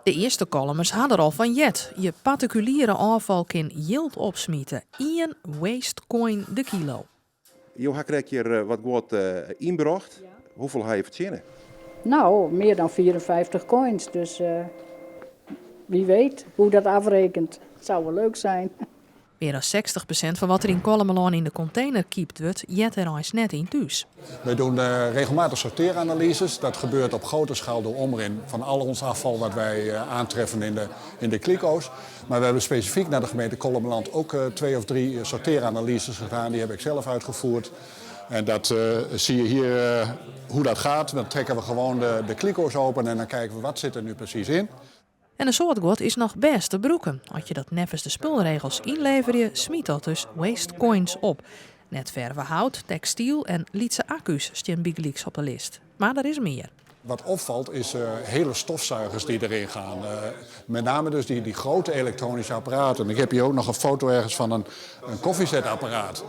De eerste columns hadden er al van jet. Je particuliere afval kan yield opsmieten. 1 waste coin de kilo. Je krijg hier wat wordt inbracht. Hoeveel heb je verzinnen? Nou, meer dan 54 coins. Dus wie weet hoe dat afrekent. Het zou wel leuk zijn. Meer dan 60% van wat er in Kollemelaan in de container kiept wordt, jet er eens net in thuis. We doen regelmatig sorteeranalyses. Dat gebeurt op grote schaal door Omrin van al ons afval wat wij aantreffen in de kliko's. Maar we hebben specifiek naar de gemeente Kollemeland ook 2 of 3 sorteeranalyses gedaan. Die heb ik zelf uitgevoerd. En dat zie je hier hoe dat gaat. Dan trekken we gewoon de kliko's open en dan kijken we wat zit er nu precies in. En een soort god is nog best te broeken. Als je dat nevens de spulregels inlever je, smiet dat dus waste coins op. Net verve hout, textiel en lietse accu's staan Big Leaks op de lijst. Maar er is meer. Wat opvalt is hele stofzuigers die erin gaan. Met name dus die grote elektronische apparaten. Ik heb hier ook nog een foto ergens van een koffiezetapparaat.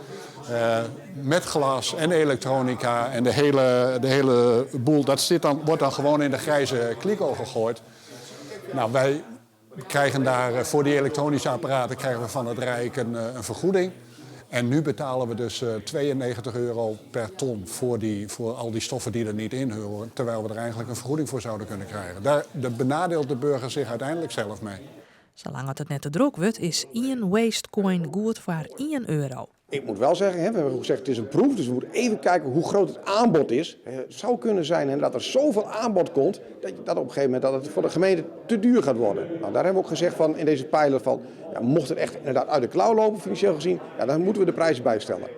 Met glas en elektronica en de hele boel. Dat wordt dan gewoon in de grijze kliko gegooid. Nou, wij krijgen daar voor die elektronische apparaten krijgen we van het Rijk een vergoeding. En nu betalen we dus €92 per ton voor al die stoffen die er niet in horen. Terwijl we er eigenlijk een vergoeding voor zouden kunnen krijgen. Daar benadeelt de burger zich uiteindelijk zelf mee. Zolang het net te druk wordt, is 1 waste coin goed voor €1. Ik moet wel zeggen, we hebben gezegd het is een proef, dus we moeten even kijken hoe groot het aanbod is. Het zou kunnen zijn dat er zoveel aanbod komt, dat op een gegeven moment dat het voor de gemeente te duur gaat worden. Nou, daar hebben we ook gezegd van in deze pilot van, mocht het echt inderdaad uit de klauw lopen financieel gezien, dan moeten we de prijzen bijstellen.